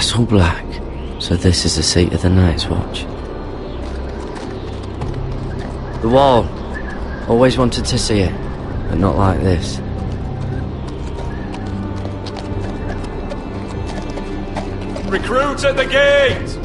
Castle Black. So this is the seat of the Night's Watch. The wall. Always wanted to see it, but not like this. Recruits at the gate!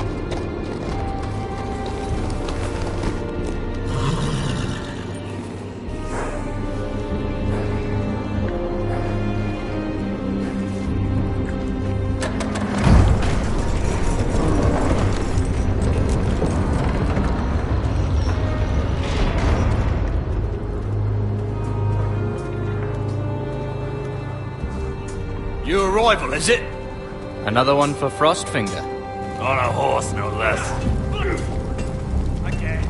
New arrival, is it? Another one for Frostfinger. On a horse, no less. Okay.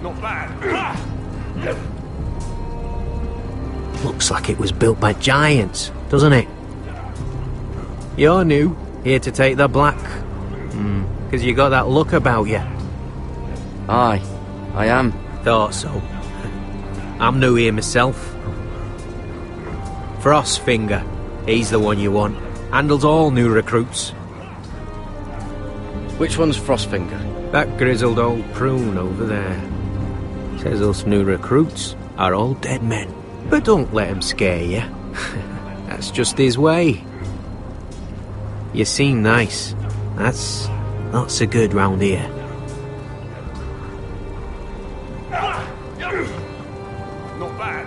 Not bad. Looks like it was built by giants, doesn't it? You're new, here to take the black. 'Cause you got that look about you. Aye, I am. Thought so. I'm new here myself. Frostfinger, he's the one you want. Handles all new recruits. Which one's Frostfinger? That grizzled old prune over there. Says us new recruits are all dead men. But don't let him scare you. That's just his way. You seem nice. That's not so good round here. Not bad.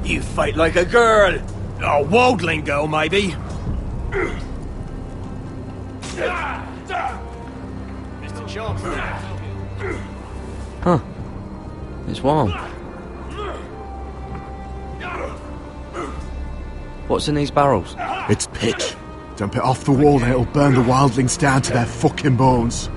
You fight like a girl. A wildling girl, maybe. Mr. Chancellor. Huh. It's warm. What's in these barrels? It's pitch. Dump it off the wall and it'll burn the wildlings down to their fucking bones.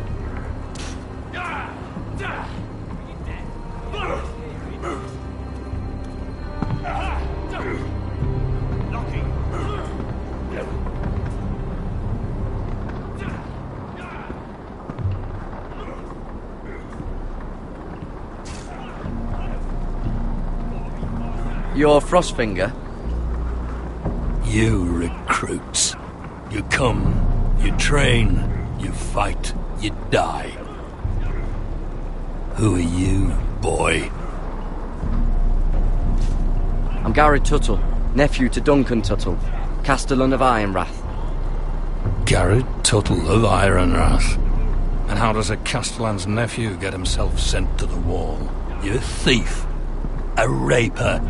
You're Frostfinger? You recruits. You come, you train, you fight, you die. Who are you, boy? I'm Gary Tuttle, nephew to Duncan Tuttle, Castellan of Ironrath. Garrett Tuttle of Ironrath. And how does a Castellan's nephew get himself sent to the wall? You thief. A raper.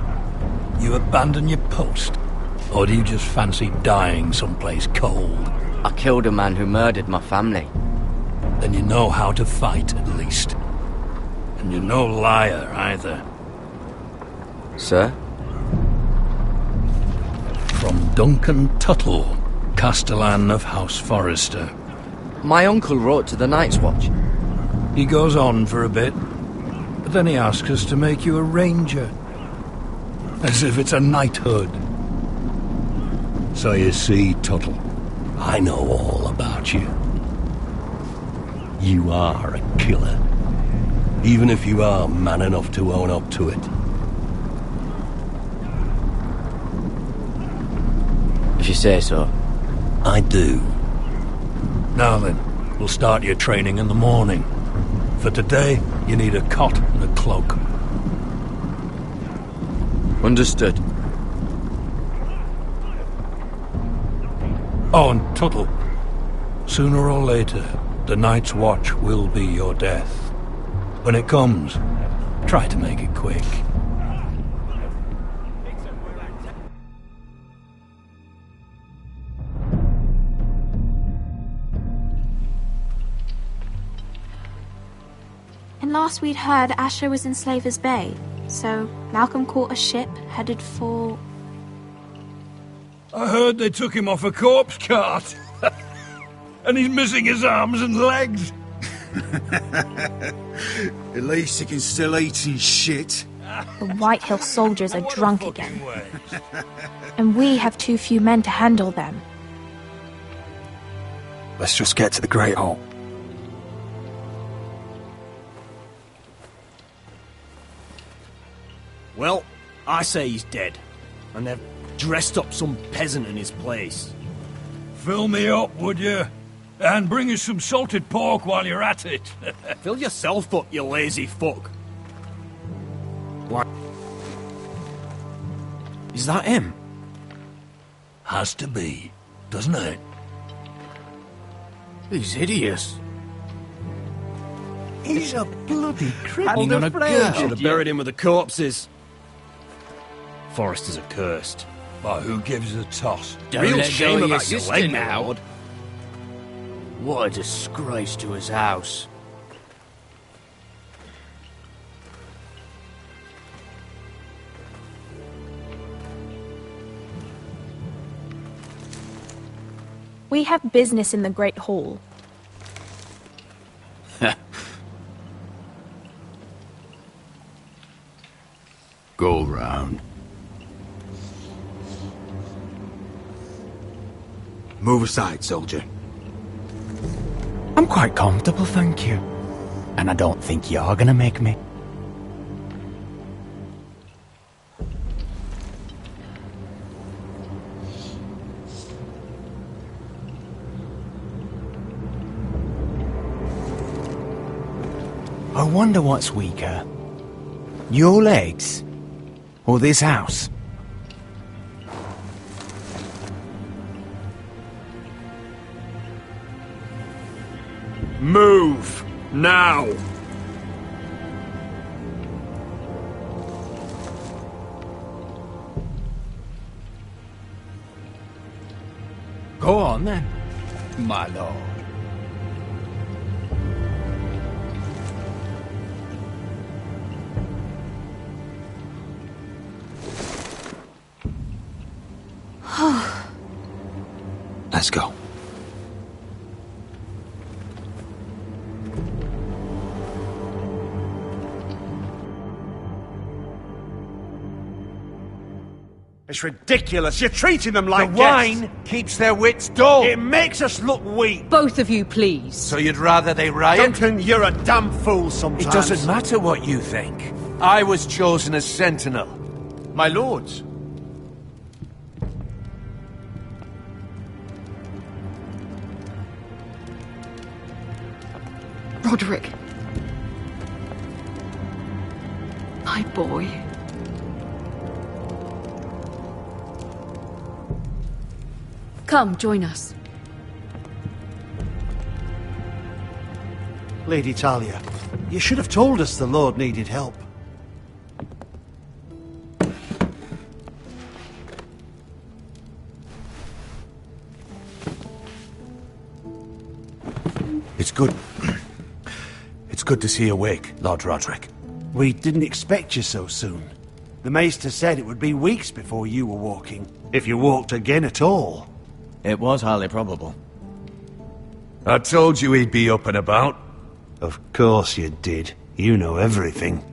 You abandon your post? Or do you just fancy dying someplace cold? I killed a man who murdered my family. Then you know how to fight, at least. And you're no liar, either. Sir? From Duncan Tuttle, Castellan of House Forrester. My uncle wrote to the Night's Watch. He goes on for a bit, but then he asks us to make you a ranger. As if it's a knighthood. So you see, Tuttle, I know all about you. You are a killer. Even if you are man enough to own up to it. If you say so. I do. Now then, we'll start your training in the morning. For today, you need a cot and a cloak. Understood. Oh, and Tuttle, sooner or later, the Night's Watch will be your death. When it comes, try to make it quick. And last we'd heard, Asher was in Slaver's Bay, so Malcolm caught a ship headed for... I heard they took him off a corpse cart. And he's missing his arms and legs. At least he can still eat and shit. The White Hill soldiers are drunk again. And we have too few men to handle them. Let's just get to the Great Hall. Well, I say he's dead. And they've dressed up some peasant in his place. Fill me up, would you? And bring us some salted pork while you're at it. Fill yourself up, you lazy fuck. What? Is that him? Has to be, doesn't it? He's hideous. He's a bloody cripple. Hanging on a girl. Should have buried him with the corpses. Foresters are cursed. But who gives a toss? Real shame your about your sister leg, my now. lord. What a disgrace to his house. We have business in the Great Hall. Go round. Move aside, soldier. I'm quite comfortable, thank you. And I don't think you're gonna make me. I wonder what's weaker. Your legs? Or this house? Move! Now! Go on then, my lord. Let's go. It's ridiculous. You're treating them like The wine keeps their wits dull. It makes us look weak. Both of you, please. So you'd rather they riot? Duncan, you're a damn fool sometimes. It doesn't matter what you think. I was chosen as sentinel. My lords. Roderick. My boy. Come, join us. Lady Talia, you should have told us the Lord needed help. It's good. It's good to see you awake, Lord Roderick. We didn't expect you so soon. The Maester said it would be weeks before you were walking, if you walked again at all. It was highly probable. I told you he'd be up and about. Of course you did. You know everything.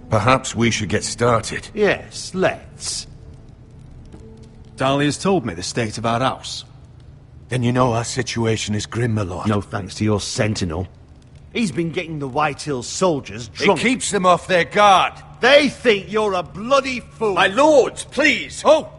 Perhaps we should get started. Yes, let's. Dahlia's told me the state of our house. Then you know our situation is grim, my lord. No thanks to your sentinel. He's been getting the White Hill soldiers drunk. It keeps them off their guard. They think you're a bloody fool. My lords, please. Oh,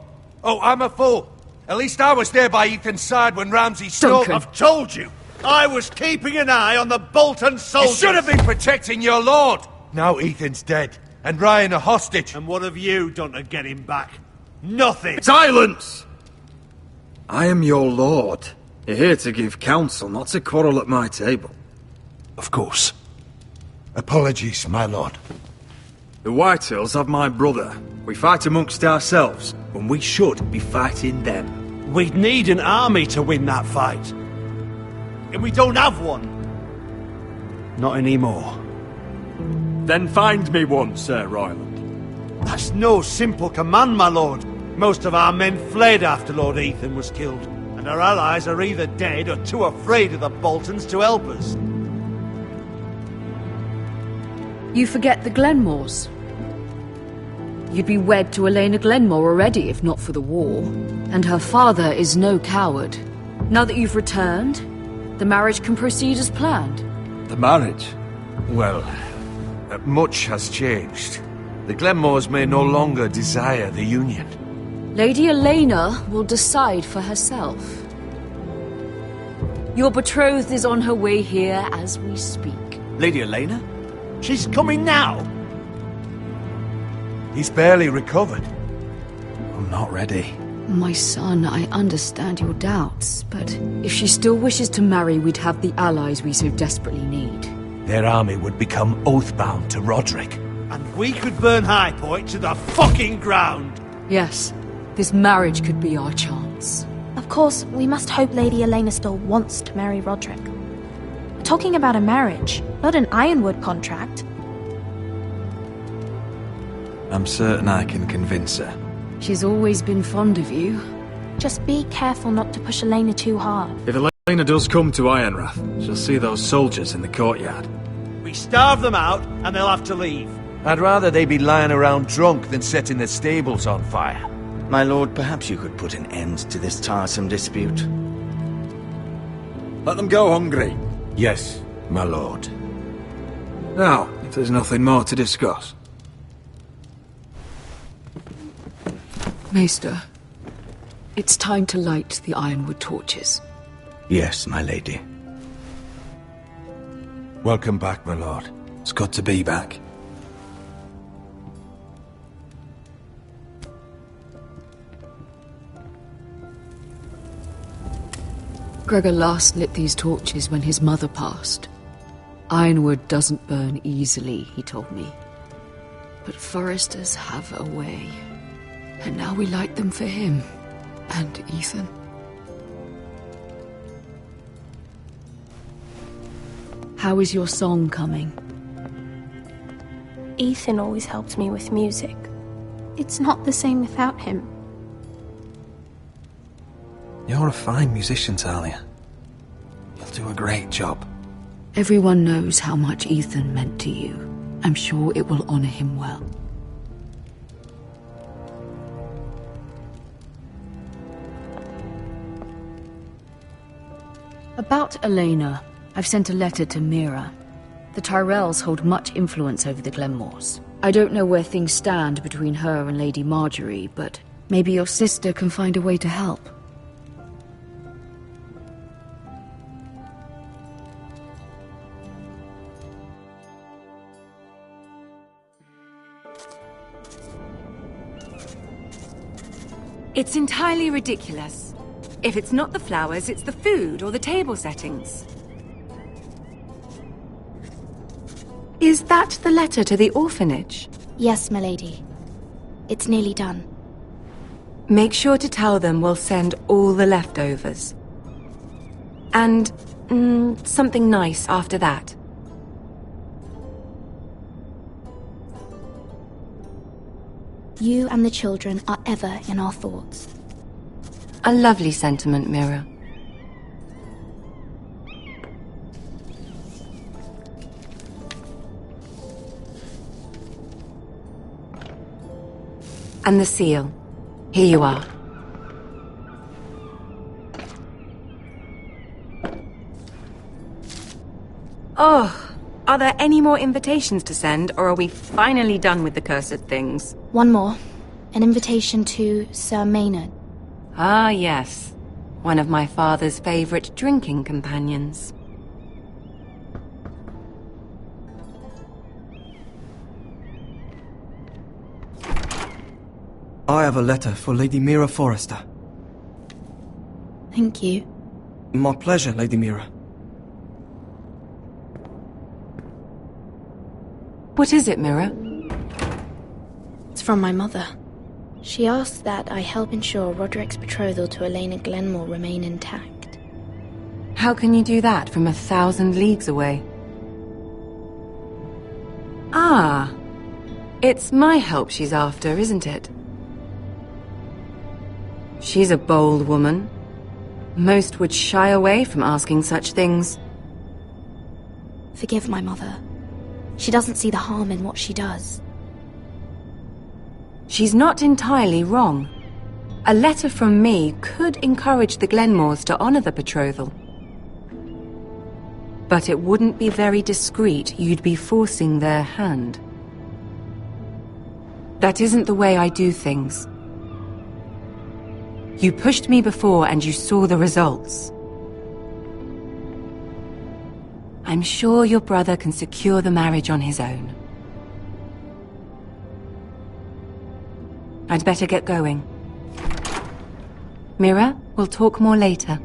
I'm a fool. At least I was there by Ethan's side when Ramsay stole. Duncan. I've told you. I was keeping an eye on the Bolton soldiers. You should have been protecting your lord. Now Ethan's dead, and Ryan a hostage. And what have you done to get him back? Nothing. Silence! I am your lord. You're here to give counsel, not to quarrel at my table. Of course. Apologies, my lord. The Whitehills have my brother. We fight amongst ourselves, when we should be fighting them. We'd need an army to win that fight. And we don't have one. Not anymore. Then find me one, Sir Royland. That's no simple command, my lord. Most of our men fled after Lord Ethan was killed, and our allies are either dead or too afraid of the Boltons to help us. You forget the Glenmores. You'd be wed to Elena Glenmore already if not for the war. And her father is no coward. Now that you've returned, the marriage can proceed as planned. The marriage? Well, much has changed. The Glenmores may no longer desire the union. Lady Elena will decide for herself. Your betrothed is on her way here as we speak. Lady Elena? She's coming now! He's barely recovered. I'm not ready. My son, I understand your doubts, but if she still wishes to marry, we'd have the allies we so desperately need. Their army would become oath-bound to Roderick. And we could burn High Point to the fucking ground! Yes, this marriage could be our chance. Of course, we must hope Lady Elena still wants to marry Roderick. We're talking about a marriage, not an Ironwood contract. I'm certain I can convince her. She's always been fond of you. Just be careful not to push Elena too hard. If Elena does come to Ironrath, she'll see those soldiers in the courtyard. We starve them out, and they'll have to leave. I'd rather they be lying around drunk than setting the stables on fire. My lord, perhaps you could put an end to this tiresome dispute. Let them go hungry. Yes, my lord. Now, if there's nothing more to discuss. Maester, it's time to light the Ironwood torches. Yes, my lady. Welcome back, my lord. It's good to be back. Gregor last lit these torches when his mother passed. Ironwood doesn't burn easily, he told me. But foresters have a way. And now we light them for him. And Ethan. How is your song coming? Ethan always helps me with music. It's not the same without him. You're a fine musician, Talia. You'll do a great job. Everyone knows how much Ethan meant to you. I'm sure it will honor him well. About Elena, I've sent a letter to Mira. The Tyrells hold much influence over the Glenmores. I don't know where things stand between her and Lady Marjorie, but maybe your sister can find a way to help. It's entirely ridiculous. If it's not the flowers, it's the food or the table settings. Is that the letter to the orphanage? Yes, milady. It's nearly done. Make sure to tell them we'll send all the leftovers. And something nice after that. You and the children are ever in our thoughts. A lovely sentiment, Mira. And the seal. Here you are. Oh, are there any more invitations to send, or are we finally done with the cursed things? One more. An invitation to Sir Maynard. Ah, yes. One of my father's favorite drinking companions. I have a letter for Lady Mira Forrester. Thank you. My pleasure, Lady Mira. What is it, Mira? It's from my mother. She asks that I help ensure Roderick's betrothal to Elena Glenmore remain intact. How can you do that from 1,000 leagues away? Ah, it's my help she's after, isn't it? She's a bold woman. Most would shy away from asking such things. Forgive my mother. She doesn't see the harm in what she does. She's not entirely wrong. A letter from me could encourage the Glenmores to honor the betrothal. But it wouldn't be very discreet. You'd be forcing their hand. That isn't the way I do things. You pushed me before and you saw the results. I'm sure your brother can secure the marriage on his own. I'd better get going. Mira, we'll talk more later.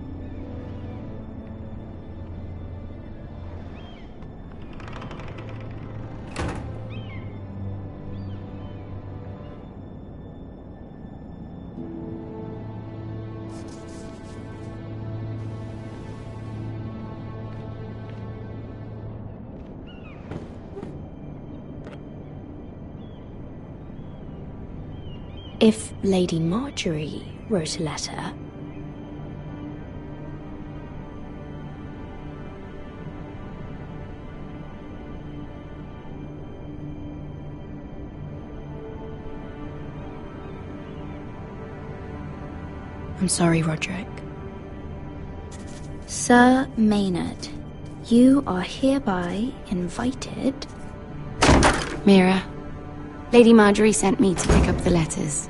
If Lady Marjorie wrote a letter... I'm sorry, Roderick. Sir Maynard, you are hereby invited... Mira, Lady Marjorie sent me to pick up the letters.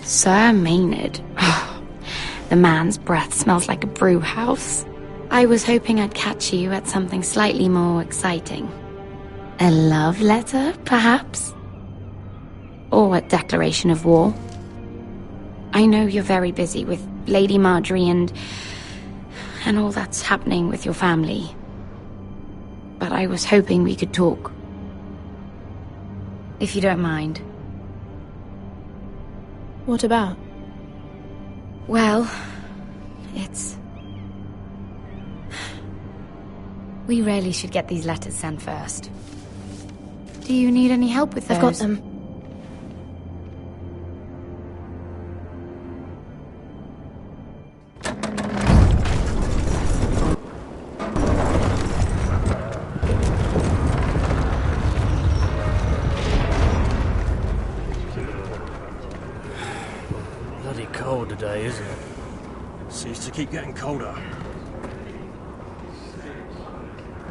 Sir Maynard. The man's breath smells like a brew house. I was hoping I'd catch you at something slightly more exciting. A love letter, perhaps? Or a declaration of war? I know you're very busy with Lady Marjorie and all that's happening with your family. But I was hoping we could talk. If you don't mind. What about? Well, we really should get these letters sent first. Do you need any help with those? I've got them. Today, isn't it? Seems to keep getting colder.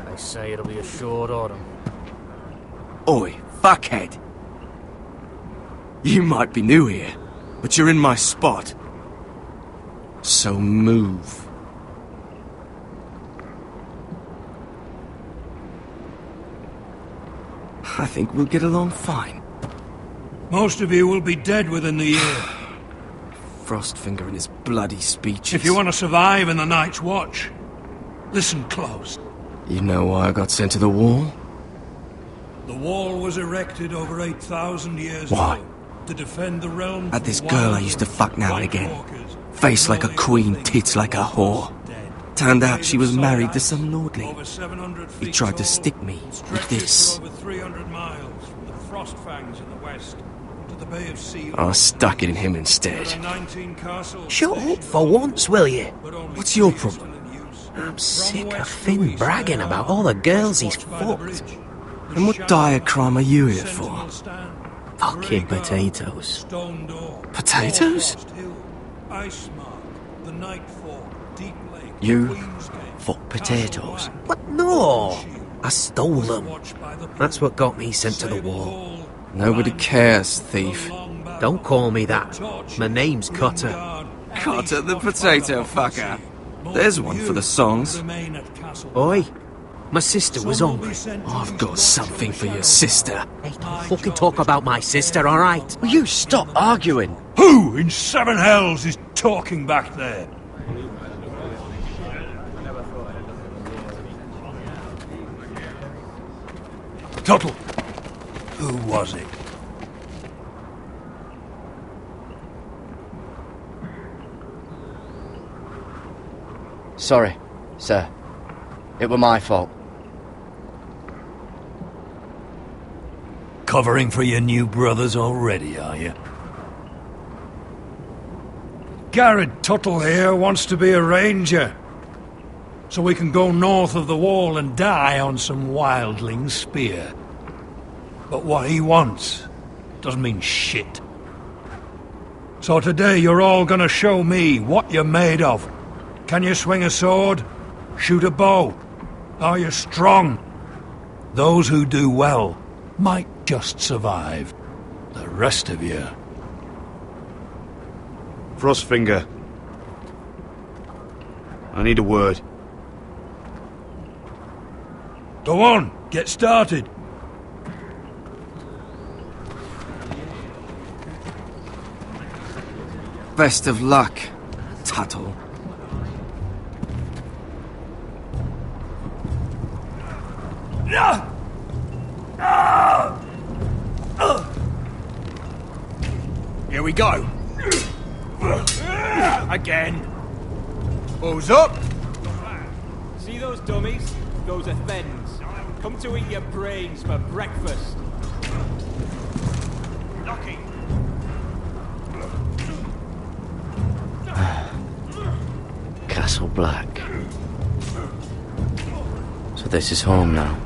They say it'll be a short autumn. Oi, fuckhead! You might be new here, but you're in my spot. So move. I think we'll get along fine. Most of you will be dead within the year. Frostfinger and his bloody speeches. If you want to survive in the Night's Watch, listen close. You know why I got sent to the wall? The wall was erected over 8,000 years Why? ago to defend the realm. Had this girl I used to fuck now and again. Face like a queen, tits like a whore. Turned out she was married to some lordling. He tried to stick me with this. Over 300 miles from the frost fangs in the west to the Bay of Sea. I stuck it in him instead. Shut up for once, will you? What's your problem? I'm sick of Finn bragging about all the girls he's fucked. And what dire crime are you here for? Fucking potatoes. Potatoes? You fuck potatoes? What? No! I stole them. That's what got me sent to the wall. Nobody cares, thief. Don't call me that. My name's Cutter. Cutter the potato fucker. There's one for the songs. Oi, my sister was hungry. I've got something for your sister. Hey, don't fucking talk about my sister, alright? Will you stop arguing? Who in seven hells is talking back there? Tuttle, who was it? Sorry, sir. It were my fault. Covering for your new brothers already, are you? Garrett Tuttle here wants to be a ranger. so we can go north of the wall and die on some wildling's spear. But what he wants doesn't mean shit. So today you're all gonna show me what you're made of. Can you swing a sword? Shoot a bow? Are you strong? Those who do well might just survive. The rest of you... Frostfinger. I need a word. Go on, get started. Best of luck, Tuttle. Here we go. Again. Balls up. See those dummies? Those are thens. Come to eat your brains for breakfast. Lucky. Castle Black. So this is home now.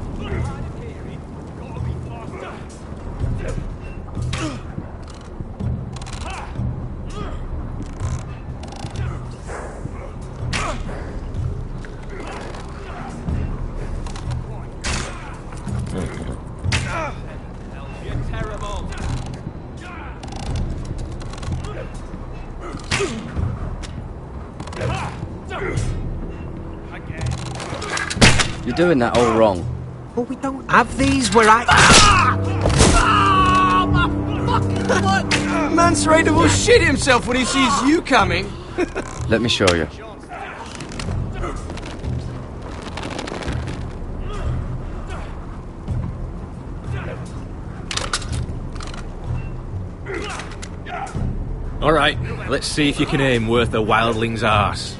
You're doing that all wrong. But we don't have these where I... My fucking foot! Man's ready will shit himself when he sees you coming. Let me show you. Alright, let's see if you can aim worth a wildling's arse.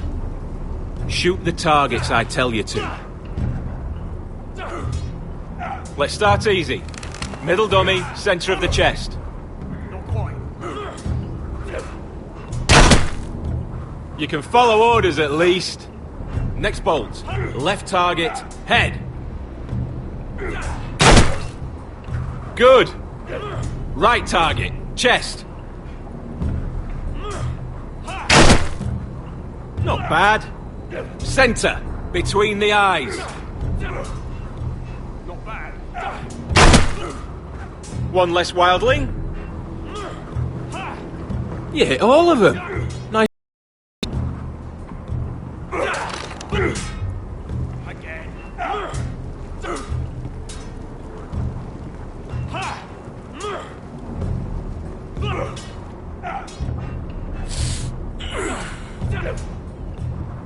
Shoot the targets I tell you to. Let's start easy. Middle dummy, centre of the chest. You can follow orders at least. Next bolt. Left target, head. Good. Right target, chest. Not bad. Centre, between the eyes. Not bad. One less wildling. You hit all of them. Nice. Again.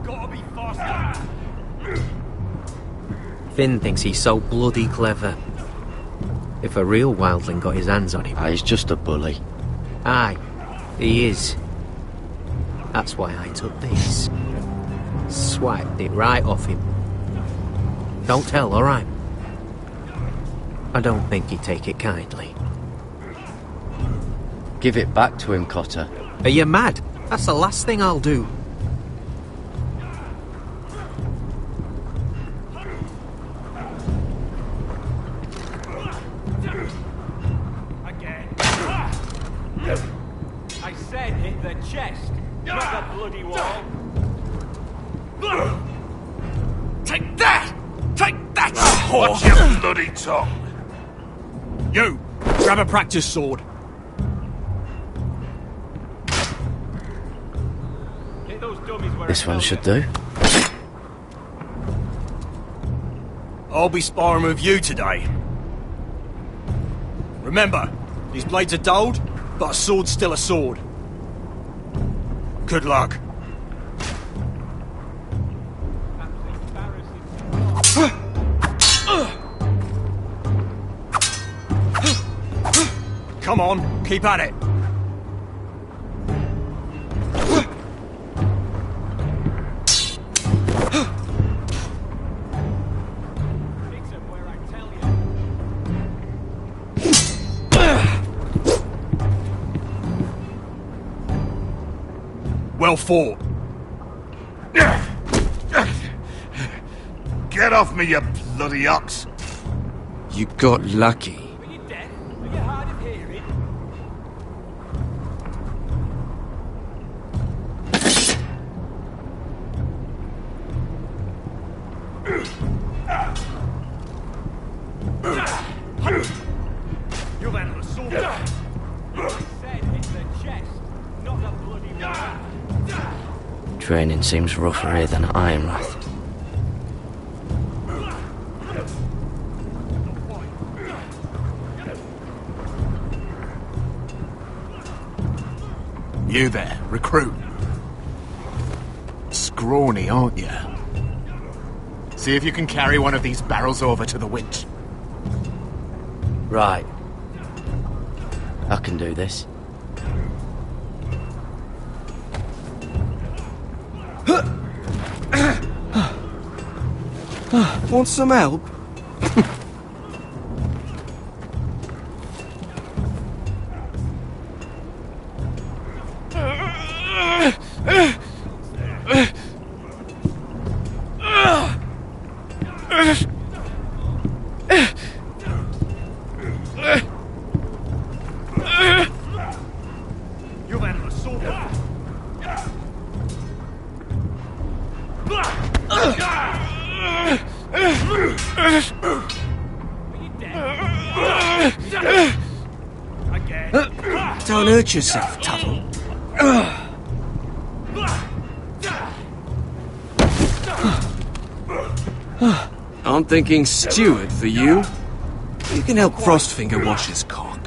Gotta be faster. Finn thinks he's so bloody clever. If a real wildling got his hands on him... He's just a bully. Aye, he is. That's why I took this. Swiped it right off him. Don't tell, alright? I don't think he'd take it kindly. Give it back to him, Cotter. Are you mad? That's the last thing I'll do. I said hit the chest, not the bloody wall. Take that! Take that! Watch your bloody tongue. You! Grab a practice sword. Hit those dummies where This one should do. I'll be sparring with you today. Remember, these blades are dulled, but a sword's still a sword. Good luck. Come on, keep at it. Well fought. Get off me, you bloody ox! You got lucky. Are you deaf? Are you hard of hearing? You've handled a sword. Said it's the chest, not the bloody one. Training seems rougher here than at Ironrath. You there, recruit. Scrawny, aren't you? See if you can carry one of these barrels over to the winch. Right. I can do this. Want some help? You've handled a sword. Don't hurt yourself, Tuttle. I'm thinking steward for you. You can help Frostfinger wash his cock.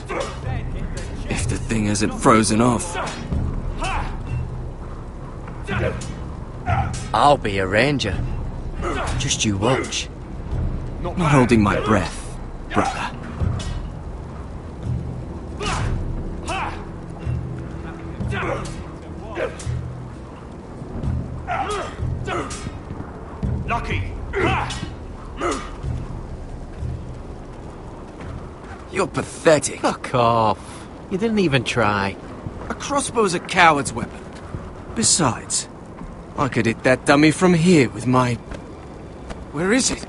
If the thing hasn't frozen off. I'll be a ranger. Just you watch. Not holding my breath, brother. Lucky. You're pathetic. Fuck off. You didn't even try. A crossbow's a coward's weapon. Besides, I could hit that dummy from here with my... Where is it?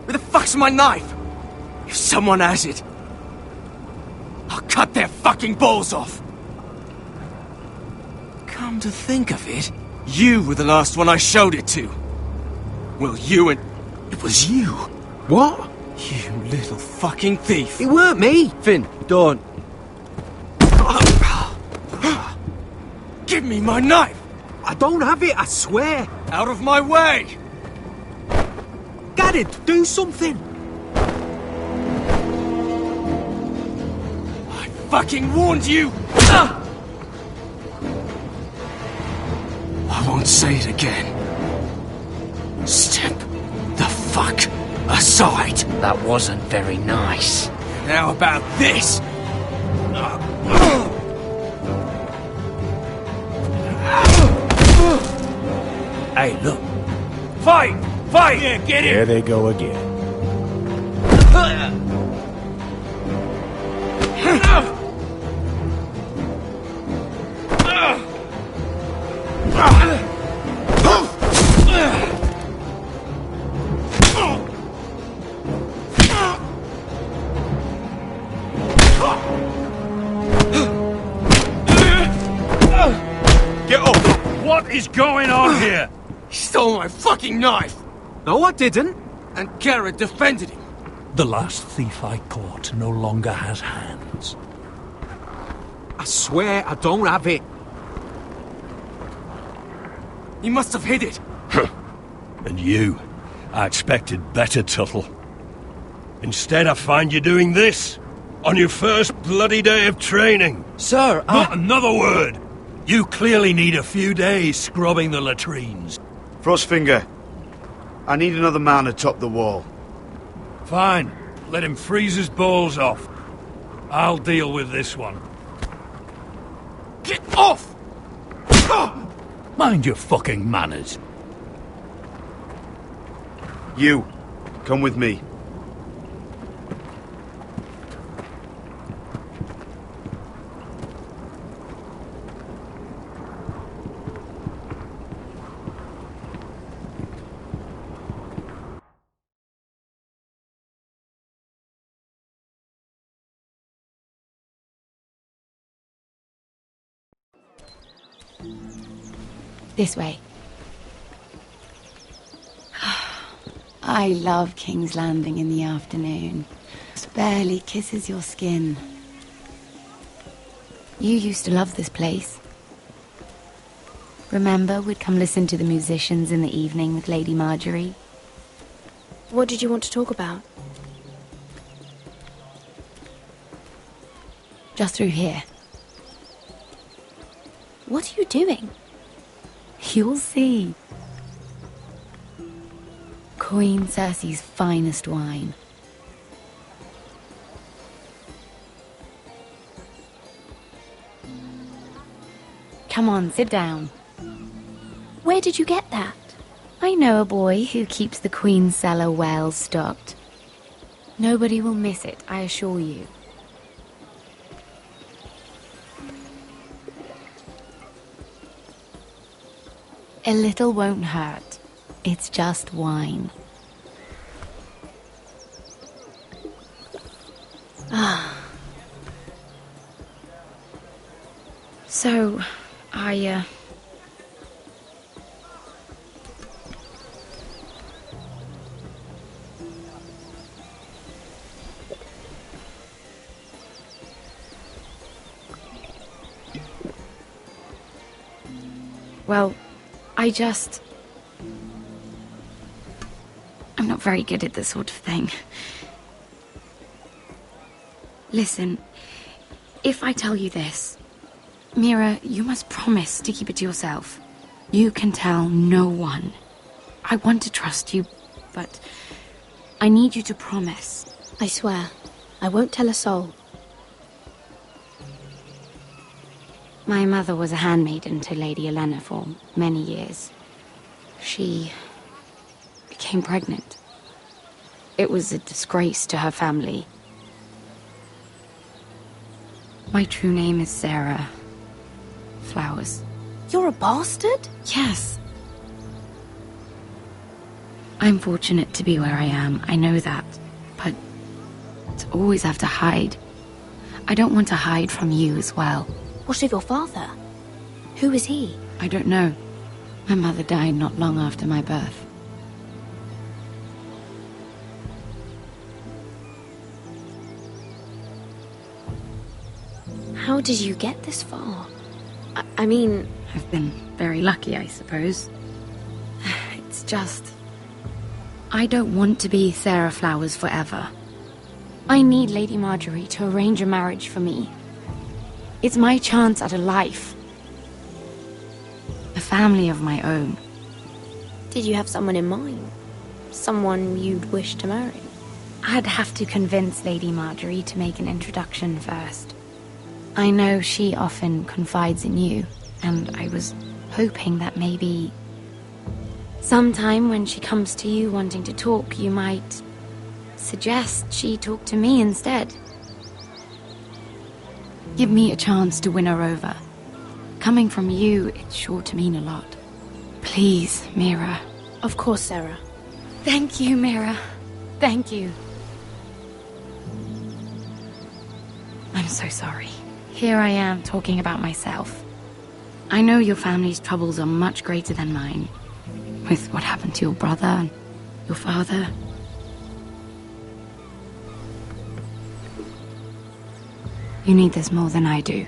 Where the fuck's my knife? If someone has it, I'll cut their fucking balls off. Come to think of it, you were the last one I showed it to. Well, you and... It was you. What? You little fucking thief. It weren't me. Finn, don't. Give me my knife! I don't have it, I swear. Out of my way! Garrett, do something. I fucking warned you! I won't say it again. Step the fuck aside. That wasn't very nice. How about this? Hey, look. Fight! Fight! Yeah, get it! There they go again. Get up! What is going on here? He stole my fucking knife! No, I didn't. And Garrett defended him. The last thief I caught no longer has hands. I swear I don't have it. He must have hid it. And you? I expected better, Tuttle. Instead, I find you doing this. On your first bloody day of training. Sir, Not another word! You clearly need a few days scrubbing the latrines. Frostfinger, I need another man atop the wall. Fine. Let him freeze his balls off. I'll deal with this one. Get off! Mind your fucking manners. You, come with me. This way. I love King's Landing in the afternoon. It barely kisses your skin. You used to love this place. Remember, we'd come listen to the musicians in the evening with Lady Marjorie? What did you want to talk about? Just through here. What are you doing? You'll see. Queen Cersei's finest wine. Come on, sit down. Where did you get that? I know a boy who keeps the Queen's cellar well stocked. Nobody will miss it, I assure you. A little won't hurt. It's just wine. Ah. So, Well, I'm not very good at this sort of thing. Listen, if I tell you this, Mira, you must promise to keep it to yourself. You can tell no one. I want to trust you, but I need you to promise. I swear, I won't tell a soul. My mother was a handmaiden to Lady Elena for many years. She became pregnant. It was a disgrace to her family. My true name is Sarah Flowers. You're a bastard? Yes. I'm fortunate to be where I am, I know that. But to always have to hide. I don't want to hide from you as well. What of your father? Who is he? I don't know. My mother died not long after my birth. How did you get this far? I mean... I've been very lucky, I suppose. It's just... I don't want to be Sarah Flowers forever. I need Lady Marjorie to arrange a marriage for me. It's my chance at a life. A family of my own. Did you have someone in mind? Someone you'd wish to marry? I'd have to convince Lady Marjorie to make an introduction first. I know she often confides in you, and I was hoping that maybe... sometime when she comes to you wanting to talk, you might suggest she talk to me instead. Give me a chance to win her over. Coming from you, it's sure to mean a lot. Please, Mira. Of course, Sarah. Thank you, Mira. Thank you. I'm so sorry. Here I am talking about myself. I know your family's troubles are much greater than mine. With what happened to your brother and your father. You need this more than I do.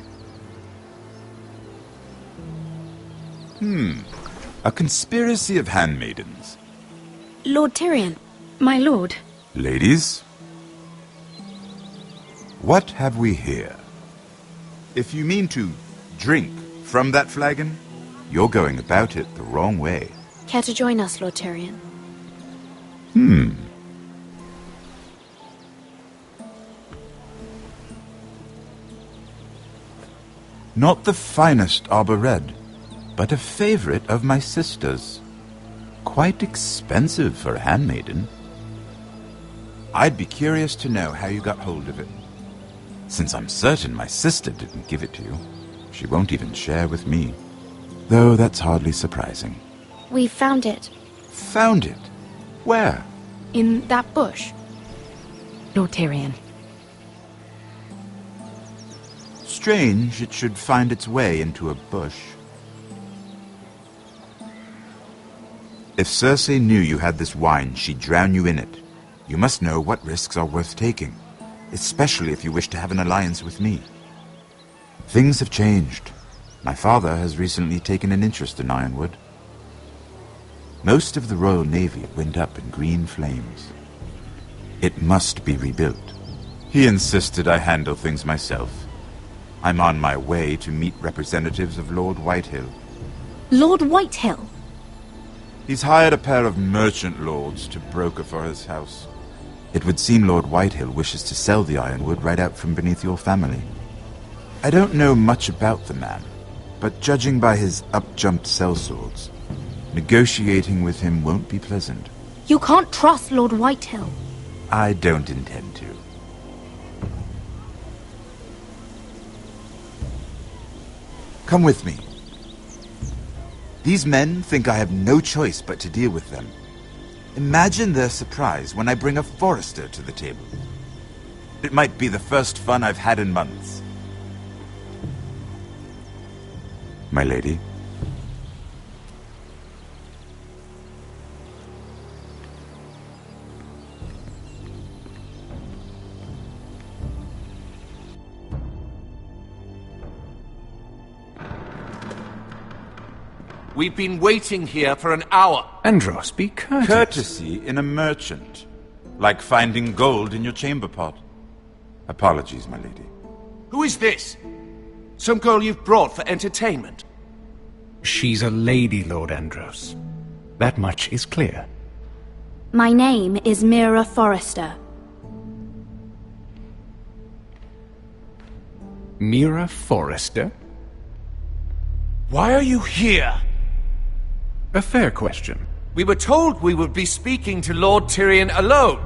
A conspiracy of handmaidens. Lord Tyrion. My lord. Ladies, what have we here? If you mean to drink from that flagon, you're going about it the wrong way. Care to join us, Lord Tyrion? Not the finest arbor red, but a favorite of my sister's. Quite expensive for a handmaiden. I'd be curious to know how you got hold of it. Since I'm certain my sister didn't give it to you, she won't even share with me. Though that's hardly surprising. We found it. Found it? Where? In that bush. Lord Tyrion. Strange it should find its way into a bush. If Cersei knew you had this wine, she'd drown you in it. You must know what risks are worth taking, especially if you wish to have an alliance with me. Things have changed. My father has recently taken an interest in Ironwood. Most of the Royal Navy went up in green flames. It must be rebuilt. He insisted I handle things myself. I'm on my way to meet representatives of Lord Whitehill. Lord Whitehill? He's hired a pair of merchant lords to broker for his house. It would seem Lord Whitehill wishes to sell the Ironwood right out from beneath your family. I don't know much about the man, but judging by his up-jumped sellswords, negotiating with him won't be pleasant. You can't trust Lord Whitehill. I don't intend to. Come with me. These men think I have no choice but to deal with them. Imagine their surprise when I bring a forester to the table. It might be the first fun I've had in months. My lady. We've been waiting here for an hour. Andros, be courteous. Courtesy in a merchant. Like finding gold in your chamber pot. Apologies, my lady. Who is this? Some girl you've brought for entertainment? She's a lady, Lord Andros. That much is clear. My name is Mira Forrester. Mira Forrester? Why are you here? A fair question. We were told we would be speaking to Lord Tyrion alone.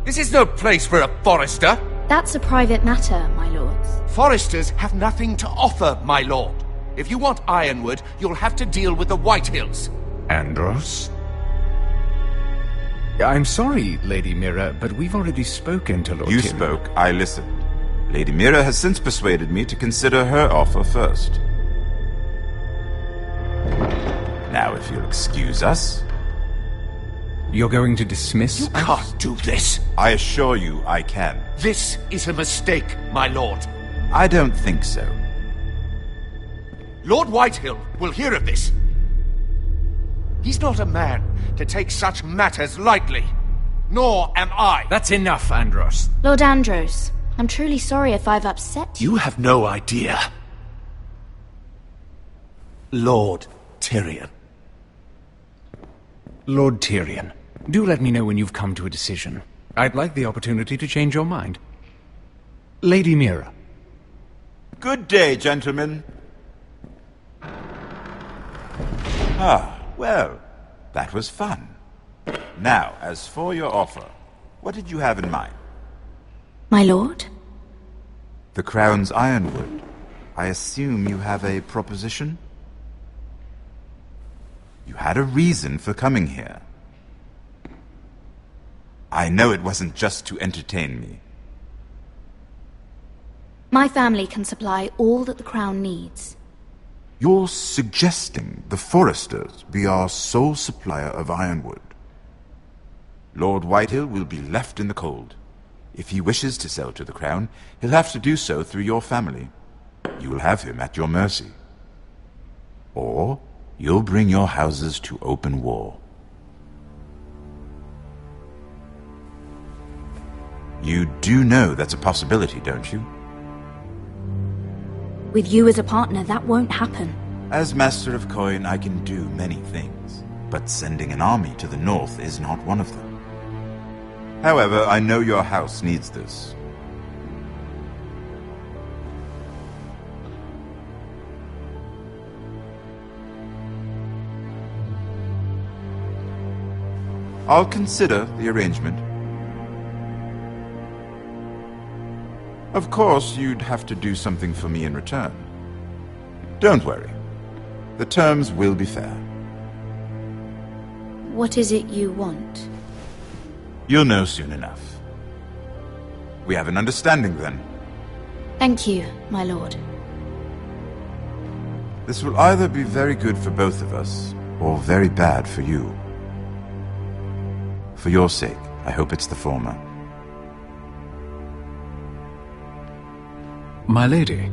This is no place for a forester. That's a private matter, my lords. Foresters have nothing to offer, my lord. If you want Ironwood, you'll have to deal with the Whitehills. Andros? I'm sorry, Lady Mira, but we've already spoken to Lord Tyrion. You spoke, I listened. Lady Mira has since persuaded me to consider her offer first. Now, if you'll excuse us... You're going to dismiss You can't do this. I assure you I can. This is a mistake, my lord. I don't think so. Lord Whitehill will hear of this. He's not a man to take such matters lightly. Nor am I. That's enough, Andros. Lord Andros, I'm truly sorry if I've upset you. You have no idea. Lord Tyrion. Lord Tyrion, do let me know when you've come to a decision. I'd like the opportunity to change your mind. Lady Mira. Good day, gentlemen. Ah, well, that was fun. Now, as for your offer, what did you have in mind? My lord? The Crown's Ironwood. I assume you have a proposition? You had a reason for coming here. I know it wasn't just to entertain me. My family can supply all that the Crown needs. You're suggesting the Foresters be our sole supplier of Ironwood. Lord Whitehill will be left in the cold. If he wishes to sell to the Crown, he'll have to do so through your family. You will have him at your mercy. Or you'll bring your houses to open war. You do know that's a possibility, don't you? With you as a partner, that won't happen. As Master of Coin, I can do many things, but sending an army to the north is not one of them. However, I know your house needs this. I'll consider the arrangement. Of course, you'd have to do something for me in return. Don't worry. The terms will be fair. What is it you want? You'll know soon enough. We have an understanding, then. Thank you, my lord. This will either be very good for both of us, or very bad for you. For your sake, I hope it's the former. My lady.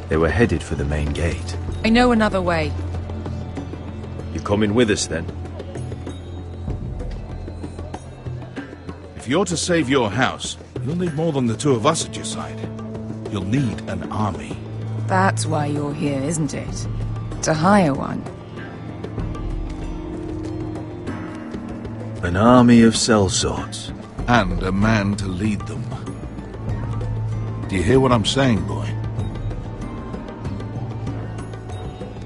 They were headed for the main gate. I know another way. You coming with us, then? If you're to save your house, you'll need more than the two of us at your side. You'll need an army. That's why you're here, isn't it? To hire one. An army of sellswords. And a man to lead them. Do you hear what I'm saying, boy?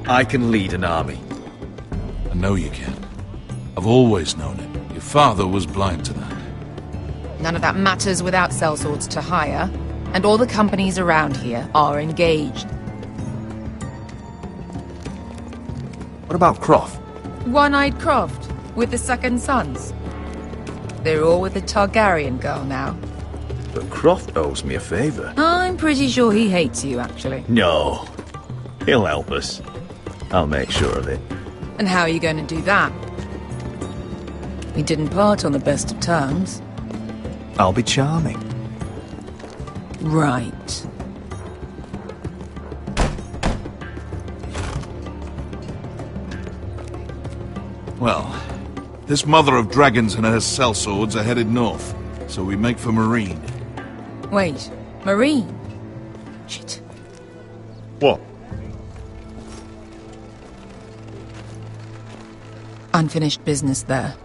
I can lead an army. I know you can. I've always known it. Your father was blind to that. None of that matters without sellswords to hire, and all the companies around here are engaged. What about Croft? One-eyed Croft, with the second sons. They're all with the Targaryen girl now. But Croft owes me a favour. I'm pretty sure he hates you, actually. No. He'll help us. I'll make sure of it. And how are you going to do that? We didn't part on the best of terms. I'll be charming. Right. Well, this mother of dragons and her sellswords are headed north, so we make for Marine. Wait, Marine? Shit. What? Unfinished business there.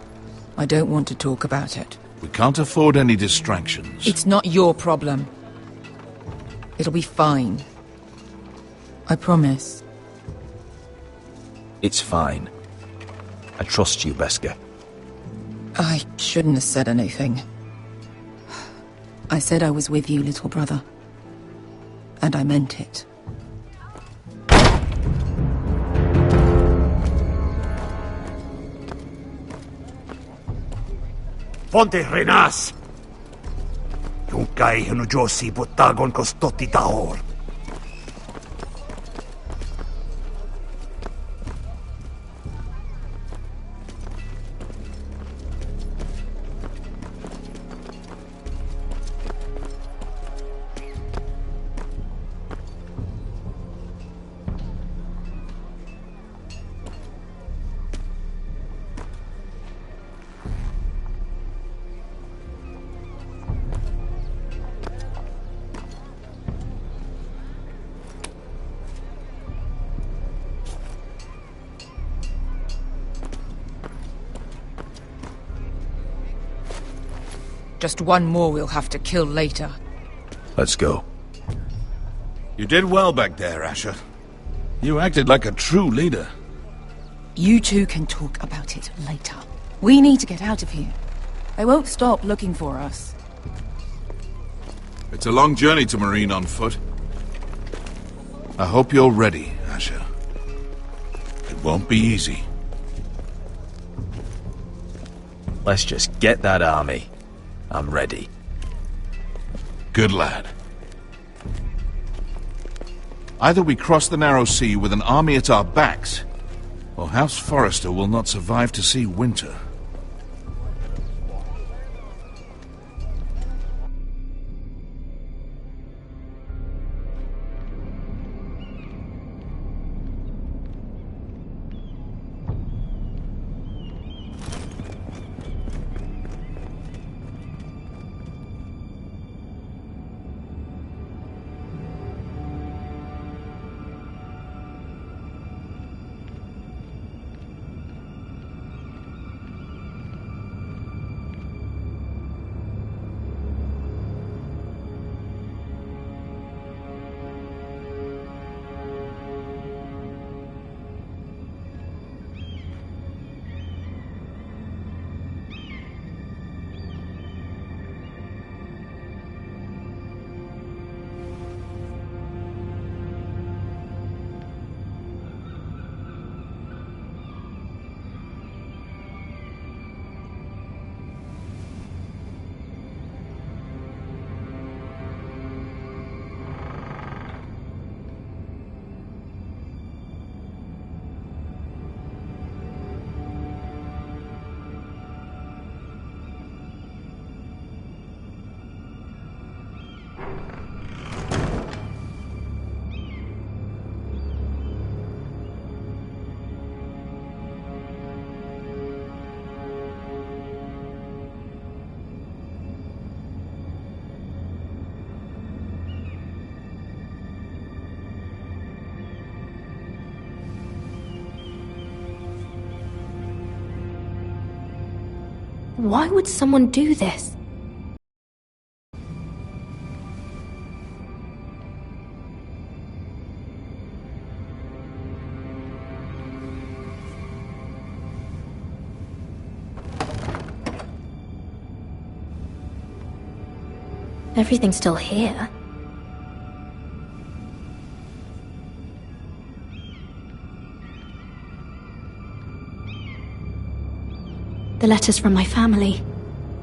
I don't want to talk about it. We can't afford any distractions. It's not your problem. It'll be fine. I promise. It's fine. I trust you, Beskar. I shouldn't have said anything. I said I was with you, little brother. And I meant it. Fonte Renas! Yung kay Hanujosi Botagon Kostoti Taor. Just one more we'll have to kill later. Let's go. You did well back there, Asher. You acted like a true leader. You two can talk about it later. We need to get out of here. They won't stop looking for us. It's a long journey to Marine on foot. I hope you're ready, Asher. It won't be easy. Let's just get that army. I'm ready. Good lad. Either we cross the narrow sea with an army at our backs, or House Forrester will not survive to see winter. Why would someone do this? Everything's still here. The letters from my family.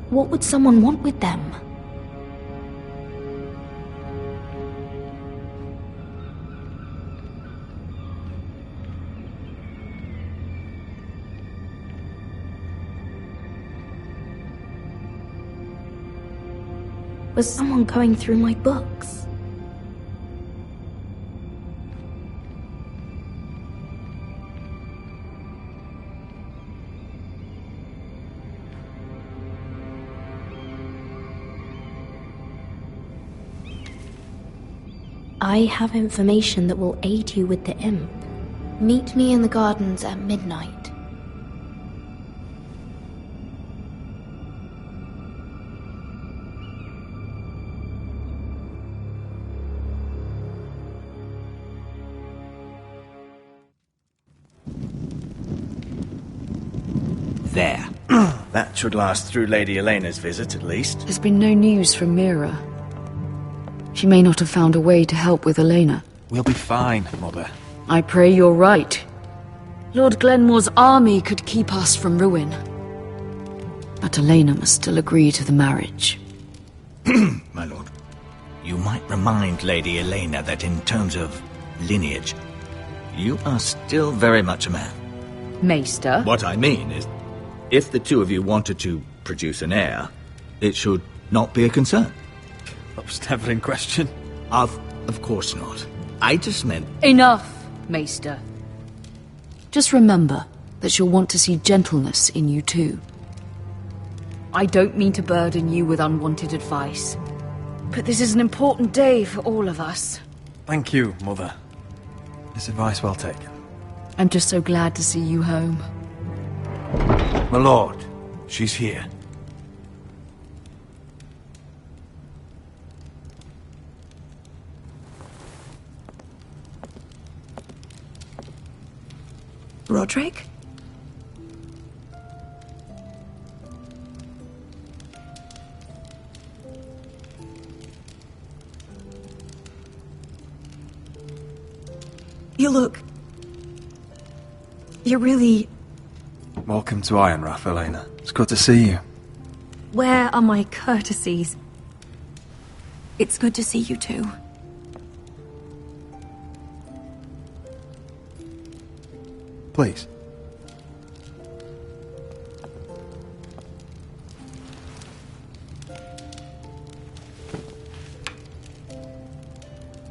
What would someone want with them? Was someone going through my books? I have information that will aid you with the imp. Meet me in the gardens at midnight. There. That should last through Lady Elena's visit, at least. There's been no news from Mira. She may not have found a way to help with Elena. We'll be fine, Mother. I pray you're right. Lord Glenmore's army could keep us from ruin. But Elena must still agree to the marriage. My lord. You might remind Lady Elena that in terms of lineage, you are still very much a man. Maester? What I mean is, if the two of you wanted to produce an heir, it should not be a concern. That was never in question. Of course not. I just meant... Enough, Maester. Just remember that she'll want to see gentleness in you too. I don't mean to burden you with unwanted advice, but this is an important day for all of us. Thank you, Mother. This advice well taken. I'm just so glad to see you home. My lord, she's here. Roderick? You look... You're really... Welcome to Ironrath, Elena. It's good to see you. Where are my courtesies? It's good to see you too. Please.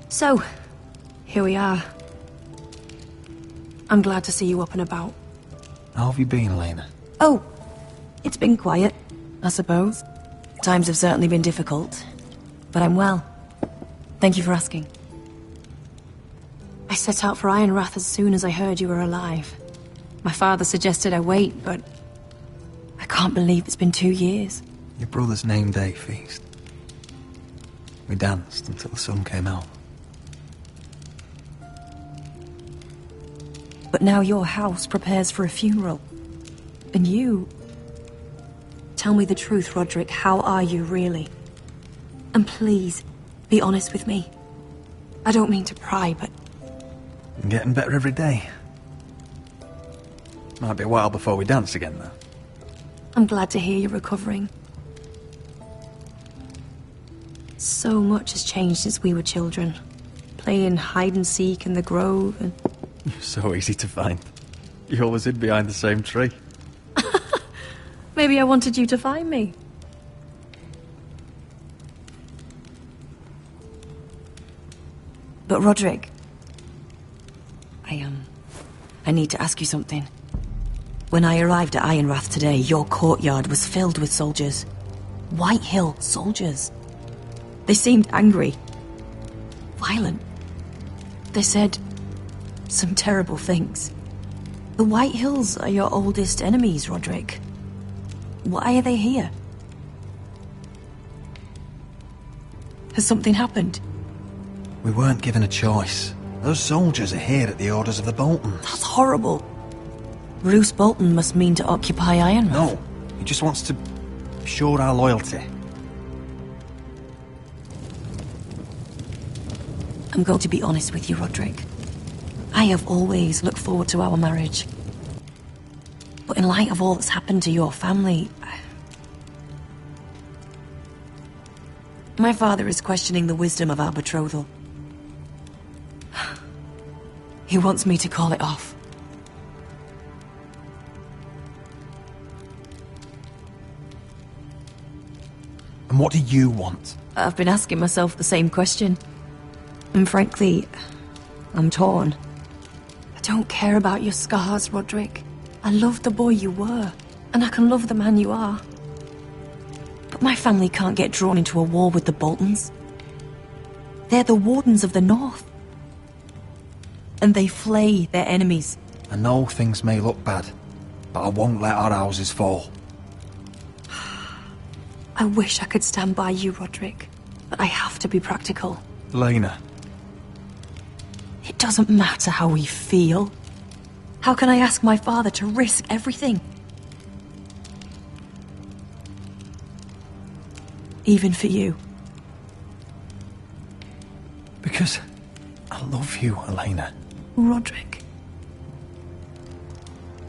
So, here we are. I'm glad to see you up and about. How have you been, Elena? Oh, it's been quiet, I suppose. Times have certainly been difficult, but I'm well. Thank you for asking. I set out for Ironrath as soon as I heard you were alive. My father suggested I wait, but I can't believe it's been 2 years. Your brother's name day feast. We danced until the sun came out. But now your house prepares for a funeral. And you... Tell me the truth, Roderick. How are you, really? And please, be honest with me. I don't mean to pry, but... I'm getting better every day. Might be a while before we dance again, though. I'm glad to hear you're recovering. So much has changed since we were children. Playing hide-and-seek in the grove and... You're so easy to find. You always hid behind the same tree. Maybe I wanted you to find me. But Roderick... I need to ask you something. When I arrived at Ironrath today, your courtyard was filled with soldiers. White Hill soldiers. They seemed angry. Violent. They said some terrible things. The White Hills are your oldest enemies, Roderick. Why are they here? Has something happened? We weren't given a choice. Those soldiers are here at the orders of the Boltons. That's horrible. Roose Bolton must mean to occupy Ironrath. No, he just wants to show our loyalty. I'm going to be honest with you, Roderick. I have always looked forward to our marriage. But in light of all that's happened to your family... My father is questioning the wisdom of our betrothal. He wants me to call it off. And what do you want? I've been asking myself the same question. And frankly, I'm torn. I don't care about your scars, Roderick. I love the boy you were, and I can love the man you are. But my family can't get drawn into a war with the Boltons. They're the Wardens of the North. And they flay their enemies. I know things may look bad, but I won't let our houses fall. I wish I could stand by you, Roderick, but I have to be practical. Lena. It doesn't matter how we feel. How can I ask my father to risk everything? Even for you. Because I love you, Elena. Roderick.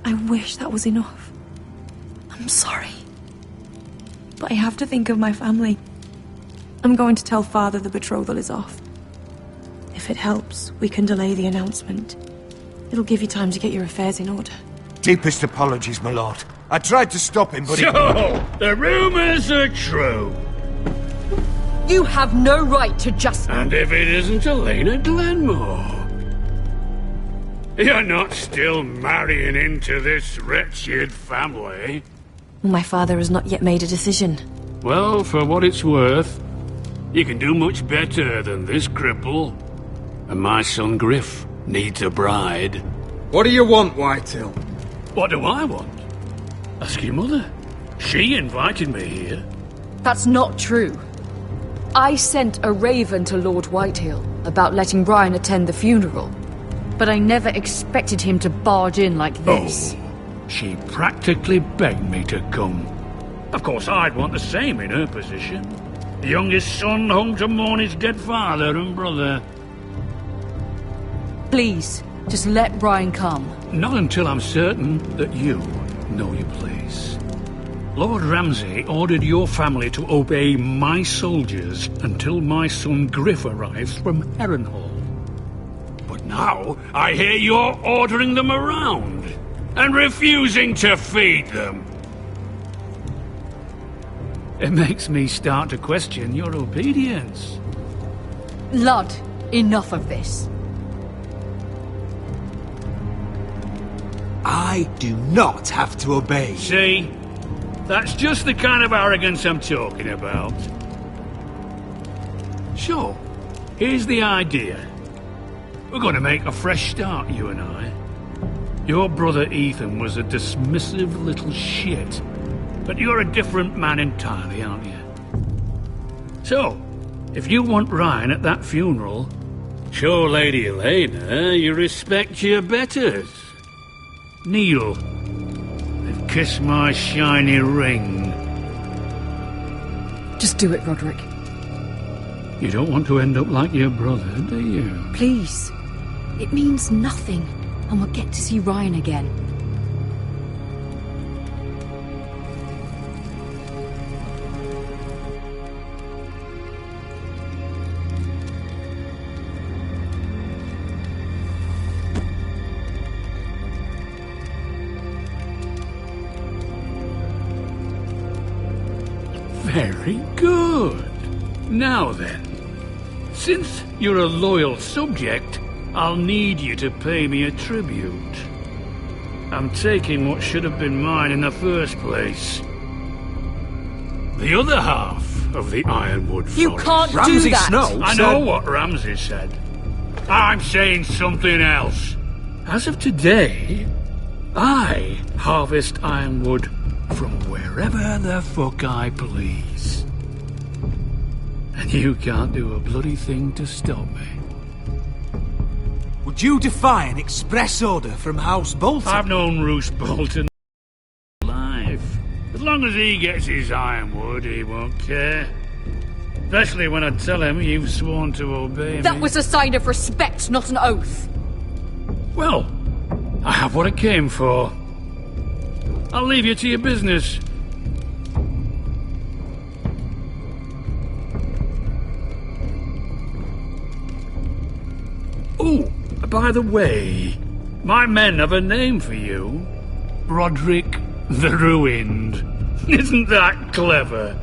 I wish that was enough. I'm sorry. But I have to think of my family. I'm going to tell Father the betrothal is off. If it helps, we can delay the announcement. It'll give you time to get your affairs in order. Deepest apologies, my lord. I tried to stop him, but So, the rumours are true. You have no right to just... And if it isn't Elena Glenmore? You're not still marrying into this wretched family? My father has not yet made a decision. Well, for what it's worth, you can do much better than this cripple. And my son Griff needs a bride. What do you want, Whitetail? What do I want? Ask your mother. She invited me here. That's not true. I sent a raven to Lord Whitehill about letting Brian attend the funeral, but I never expected him to barge in like this. Oh, she practically begged me to come. Of course, I'd want the same in her position. The youngest son home to mourn his dead father and brother. Please, just let Brian come. Not until I'm certain that you know your place. Lord Ramsay ordered your family to obey my soldiers until my son Griff arrives from Harrenhal. But now I hear you're ordering them around and refusing to feed them. It makes me start to question your obedience. Lud, enough of this. I do not have to obey. See? That's just the kind of arrogance I'm talking about. So, here's the idea. We're going to make a fresh start, you and I. Your brother Ethan was a dismissive little shit. But you're a different man entirely, aren't you? So, if you want Ryan at that funeral, show Lady Elena you respect your betters. Kneel and kiss my shiny ring. Just do it, Roderick. You don't want to end up like your brother, do you? Please. It means nothing, and we'll get to see Ryan again. Very good. Now then, since you're a loyal subject, I'll need you to pay me a tribute. I'm taking what should have been mine in the first place. The other half of the Ironwood Forest. You can't do that! I know what Ramsay said. I'm saying something else. As of today, I harvest ironwood from wherever the fuck I please. And you can't do a bloody thing to stop me. Would you defy an express order from House Bolton? I've known Roose Bolton life. As long as he gets his ironwood, he won't care. Especially when I tell him you've sworn to obey me. That was a sign of respect, not an oath. Well, I have what I came for. I'll leave you to your business. Oh, by the way, my men have a name for you. Roderick the Ruined. Isn't that clever?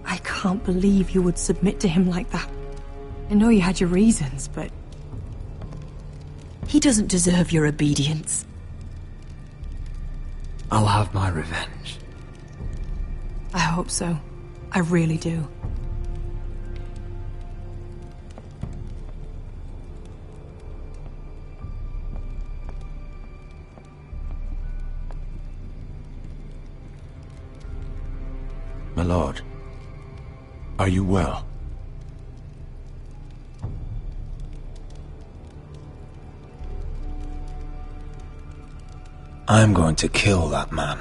I can't believe you would submit to him like that. I know you had your reasons, but... he doesn't deserve your obedience. I'll have my revenge. I hope so. I really do. My lord, are you well? I'm going to kill that man.